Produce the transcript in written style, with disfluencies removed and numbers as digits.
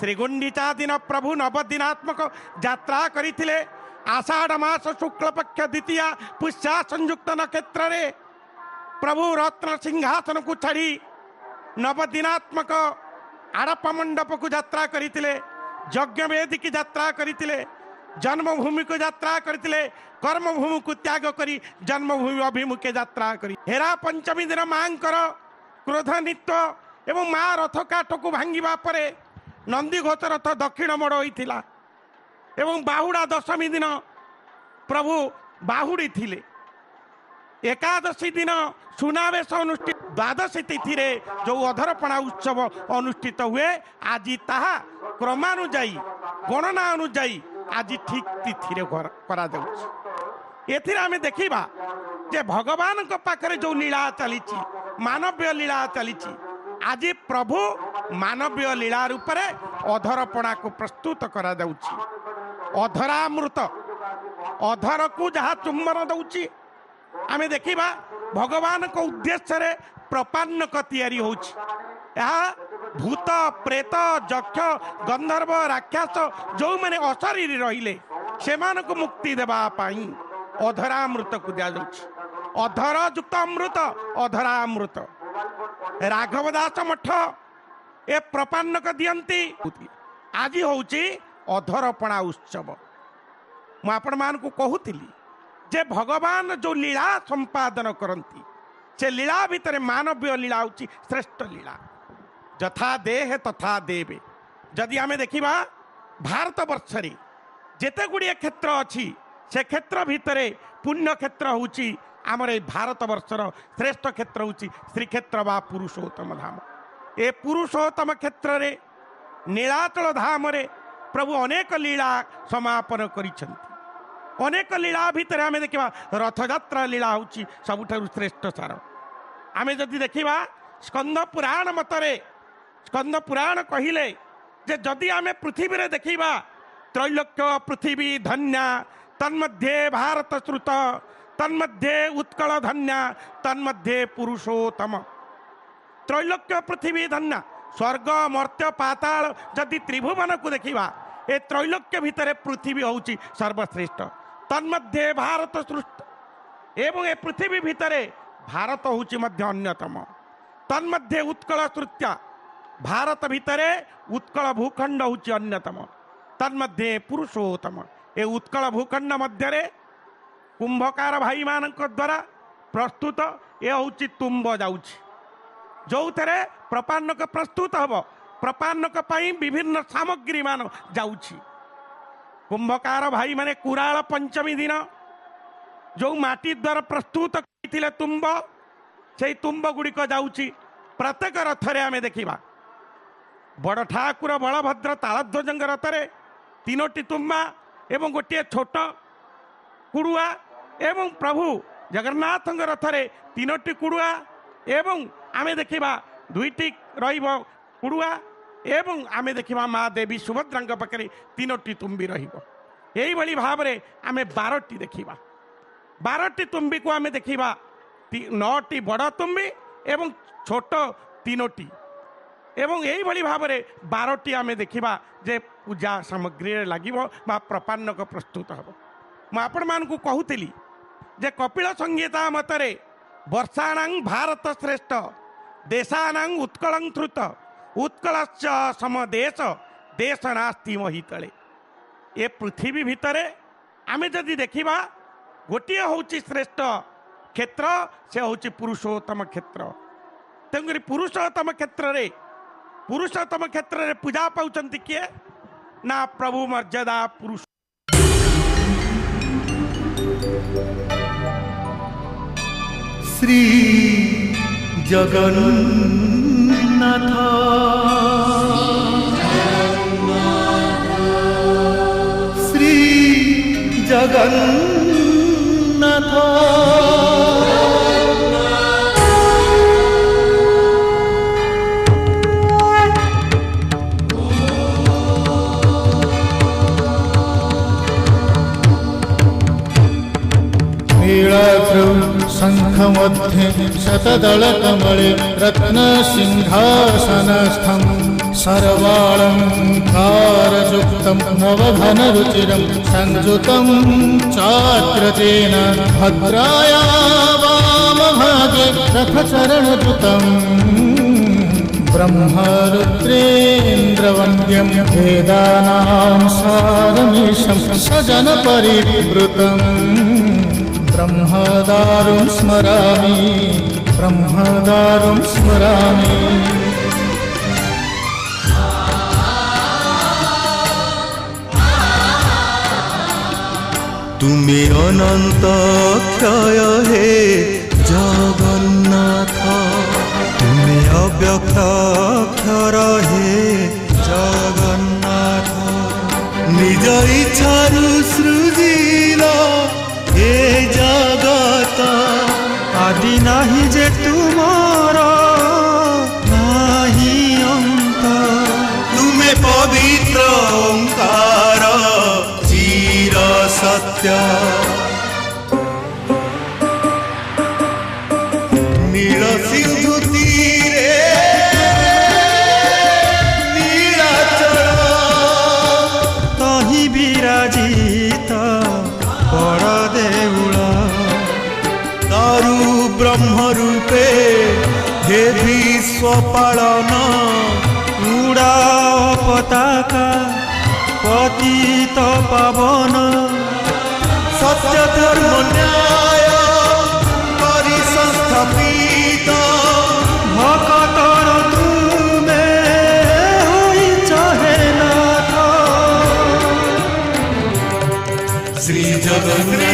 श्रीगुंडीचा दिन प्रभु नवदिनात्मक यात्रा करिथिले। आषाढ़ मास शुक्ल पक्ष द्वितीय पुष्या संयुक्त नक्षत्र रे प्रभु रत्न सिंहासन को छाड़ी नवदिनात्मक आड़प मंडप को यात्रा करिथिले। यज्ञ वेदी की यात्रा करिथिले। जन्मभूमि को यात्रा करथिले। कर्मभूमि को त्याग करी जन्मभूमि अभिमुखे यात्रा करी। हेरा पंचमी दिन मांकर क्रोध नृत्य एवं माँ रथ काठ को भांगिबा परे नंदीघोष रथ दक्षिण मोड़ होइथिला एवं बाहुड़ा दशमी दिन प्रभु बाहुड़ी थिले। एकादशी दिन सुनावेश अनुष्ठित। द्वादशी तिथि रे जो अधरपणा उत्सव अनुष्ठित हुए आज ताहा क्रमानुजाई गणना अनुजाई आज ठीक तिथि रे करा जाउछि। एथिरे आमे देखिबा जे भगवान को पाखरे जो लीला चली मानवीय लीला चली आज प्रभु मानवीय लीला रूप में अधरपणा को प्रस्तुत करा जाउछि। अधरामृत अधर को जहाँ चुंबन दउछि आमे देखिबा भगवान को उद्देश्य रे प्रपन्नक तैयारी होछि। भूत प्रेत यक्ष गंधर्व राक्षस जो मैंने अशरीर रहिले से को मुक्ति देवा पाई अधरामृत को दिया जाउछि। अधर युक्त अमृत अधरामृत राघवदास मठ ए प्रपन्नक दियंती। आज होउछि अधरपणा उत्सव। मु आपण मान को कहूतिली जे भगवान जो लीला संपादन करती से लीला भितर मानवीय लीला होउछि श्रेष्ठ लीला। यथा देह तथा देवे। जदि आमे देखिबा भारत वर्ष रे जेते गुड़िए क्षेत्र अच्छी से क्षेत्र भितर पुण्य क्षेत्र होउछि आमर ए भारत वर्षर श्रेष्ठ क्षेत्र होउछि श्रीक्षेत्र बा पुरुषोत्तम धाम। ए पुरुषोत्तम क्षेत्र रे नीलाचल धाम रे प्रभु अनेक लीला समापन करिछन्ति। अनेक लीला भितर आमे देखिबा रथयात्रा लीला होउछि सबुठारु श्रेष्ठ सार। आमे जदि देखिबा स्कंद पुराण मतरे स्कंद पुराण कहिले जे जदि आमे पृथ्वी रे देखिबा त्रैलोक्य पृथ्वी धन्य तन्मध्ये भारत श्रुत तन्मध्ये उत्कल धन्य तन्मध्ये पुरुषोत्तम। त्रैलोक्य पृथ्वी धन्य स्वर्ग मर्त्य पाताल जदि त्रिभुवन को देखिबा ए त्रैलोक्य भितर पृथ्वी होउछि सर्वश्रेष्ठ। तन्मध्ये भारत सृष्ट एवं ए पृथ्वी भितर भारत होउछि मध्य अन्यतम। तन्मध्ये उत्कल श्रुत्य भारत भितर उत्कल भूखंड होउछि अन्यतम। तन्मध्ये पुरुषोत्तम ए उत्कल भूखंड मध्य कुंभकार भाई मान द्वारा प्रस्तुत ए होउछि तुम्ब जाउछि जो थे प्रपान्नक प्रस्तुत हम प्रपान्नक पाई विभिन्न सामग्री मान जाउछि। कुंभकार भाई माने कुराल पंचमी दिन जो माटी द्वारा प्रस्तुत करथिले तुम्ब से तुम्ब गुड़िक जाउछि प्रत्येक रथरे आमे देखिबा बड़ ठाकुर बलभद्र तालध्वज रथरे तीनोटी तुम्बा एवं गोटे छोट कुड़ुआ एवं प्रभु जगन्नाथ रथरे तीनोटी कुड़ुआ एवं आमे देखिबा दुईटी रहिब कुड़ुआ एवं आमे देखिबा माँ देवी सुभद्रांक पाखरे तीनोटी तुम्बी रहिब। एही भली भाबरे आमे 12टी देखिबा 12टी तुम्बी को आमे देखिबा 9टी बड़ तुम्बी एवं छोट तीनोटी एवं यही भली भाबरे 12टी आमे देखिबा जे पूजा सामग्री लागिबो बा प्रपान्नक प्रस्तुत हबो। मु आपण मान को कहूतिली जे कपिल संगीता मतरे वर्षाणां भारत श्रेष्ठ देशानां उत्कलं श्रुत उत्कलश्च समदेश देश नास्ति महितले। ए पृथ्वी भितरे आमे जदि देखिबा गोटे होउछि श्रेष्ठ क्षेत्र से होउछि पुरुषोत्तम क्षेत्र। तेंगरी पुरुषोत्तम क्षेत्र रे पूजा पाउचंती किए ना प्रभु मर्यादा पुरुष। श्री जगन्नाथ श्री जगन्नाथ शंखमध्ये शतदलकमले रत्नसिंहासनस्थम् सर्वालङ्कारयुक्तं नवघनरुचिरं संयुतं चाग्रजेन भद्राया वामभागे रथचरणयुतं ब्रह्मरुद्रेन्द्रवन्द्यं वेदानां सारमीशं सजनपरिवृतं ब्रह्मदारुं स्मरामि ब्रह्मदारुं स्मरामि। তুমি অনন্ত ক্ষয় হে জগন্নাথ, তুমি অব্যক্ত অক্ষর হে জগন্নাথ। নিজ ইচ্ছারু সৃজিল এ জগত, আদি নাহি যে তুমর নাহি অন্ত। তুমি পবিত্র ওঙ্কার চির সত্য, নীল সিন্ধু তীরে নীলাচল, তহি বিরাজিত বড় দেউল। তরু ব্রহ্মরূপে হে বিশ্ব পালন, উড়াও পতাকা পতিত পাবন। সত্য ধর্ম ন্যায় করি সংস্থাপিত, ভকতর তুমে হইছ হে নাথ। শ্রী জগন্নাথ